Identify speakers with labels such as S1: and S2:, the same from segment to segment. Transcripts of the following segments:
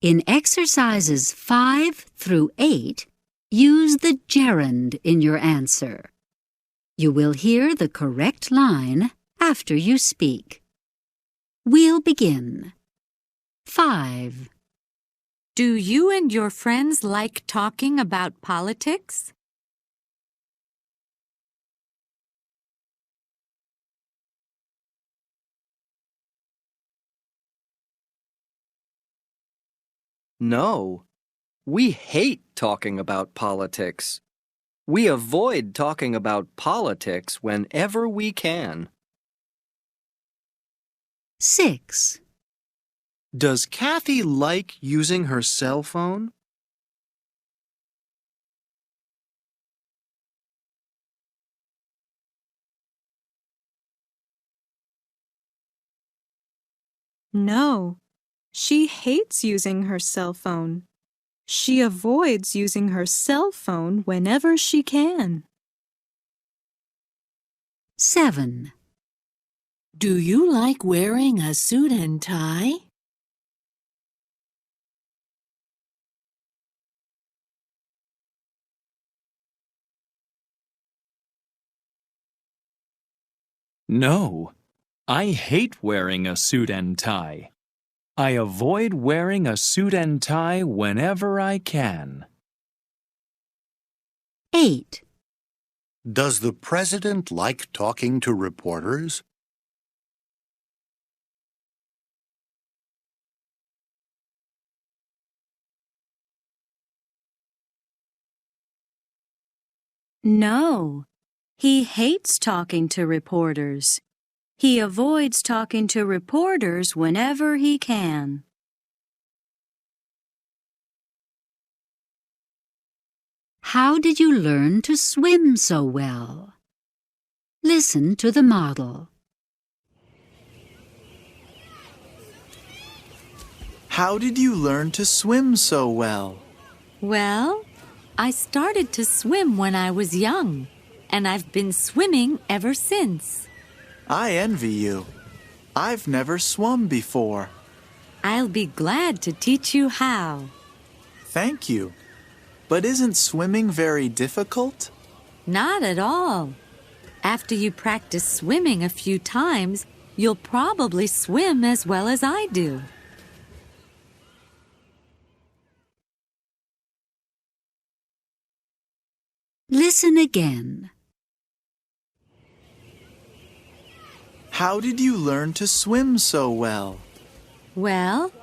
S1: In exercises 5 through 8, use the gerund in your answer. You will hear the correct line after you speak. We'll begin. 5.
S2: Do you and your friends like talking about politics?
S3: No, we hate talking about politics. We avoid talking about politics whenever we can.
S1: 6.
S4: Does Kathy like using her cell phone?
S5: No, she hates using her cell phone. She avoids using her cell phone whenever she can.
S1: 7.
S6: Do you like wearing a suit and tie?
S7: No, I hate wearing a suit and tie. I avoid wearing a suit and tie whenever I can.
S1: 8.
S8: Does the president like talking to reporters?
S5: No, he hates talking to reporters. He avoids talking to reporters whenever he can.
S1: How did you learn to swim so well? Listen to the model.
S4: How did you learn to swim so well?
S2: Well, I started to swim when I was young, and I've been swimming ever since.
S4: I envy you. I've never swum before.
S2: I'll be glad to teach you how.
S4: Thank you. But isn't swimming very difficult?
S2: Not at all. After you practice swimming a few times, you'll probably swim as well as I do.
S1: Listen again.
S4: How did you learn to swim so well?
S2: Well,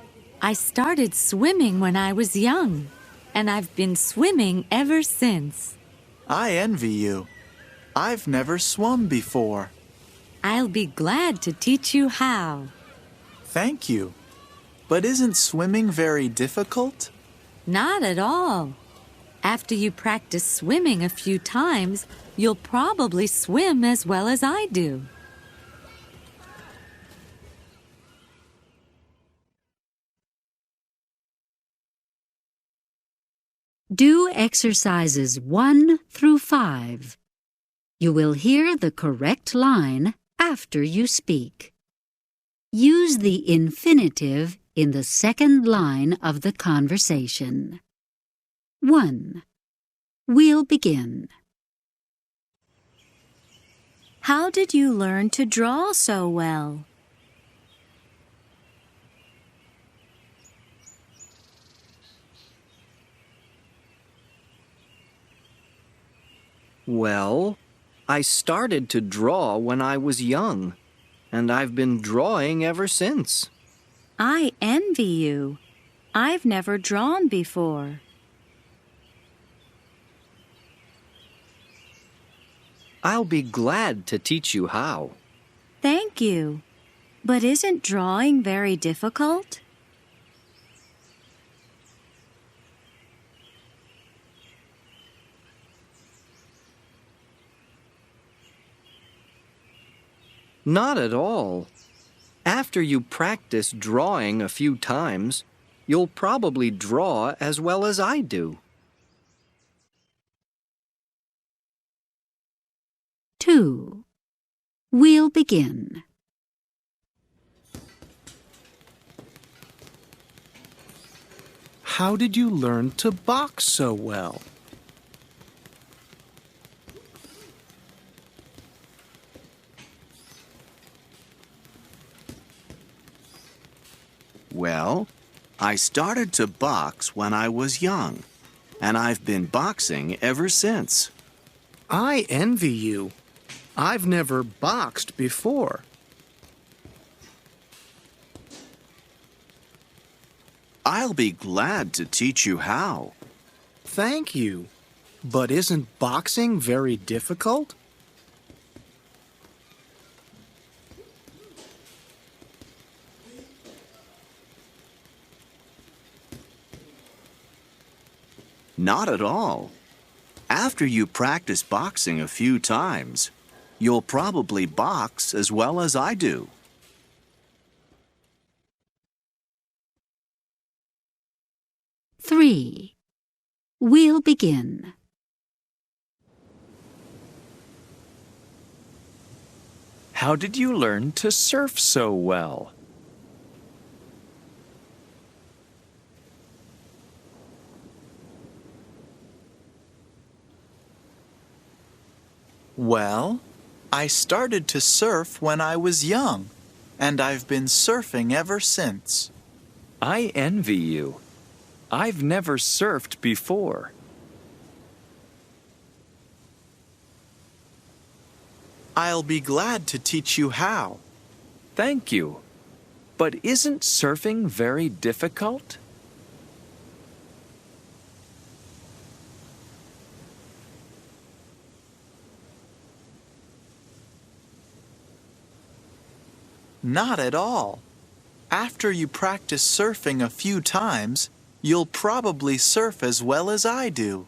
S2: I started swimming when I was young, and I've been swimming ever since.
S4: I envy you. I've never swum before.
S2: I'll be glad to teach you how.
S4: Thank you. But isn't swimming very difficult?
S2: Not at all. After you practice swimming a few times, you'll probably swim as well as I do.
S1: Do exercises 1 through 5. You will hear the correct line after you speak. Use the infinitive in the second line of the conversation. 1. We'll begin.
S5: How did you learn to draw so well?
S3: Well, I started to draw when I was young, and I've been drawing ever since.
S5: I envy you. I've never drawn before.
S3: I'll be glad to teach you how.
S5: Thank you. But isn't drawing very difficult?
S3: Not at all. After you practice drawing a few times, you'll probably draw as well as I do.
S1: 2. We'll begin.
S9: How did you learn to box so well?
S10: Well, I started to box when I was young, and I've been boxing ever since.
S9: I envy you. I've never boxed before.
S10: I'll be glad to teach you how.
S9: Thank you. But isn't boxing very difficult?
S10: Not at all. After you practice boxing a few times, you'll probably box as well as I do.
S1: Three. We'll begin.
S7: How did you learn to surf so well?
S4: Well, I started to surf when I was young, and I've been surfing ever since.
S7: I envy you. I've never surfed before.
S4: I'll be glad to teach you how.
S7: Thank you. But isn't surfing very difficult?
S4: Not at all. After you practice surfing a few times, you'll probably surf as well as I do.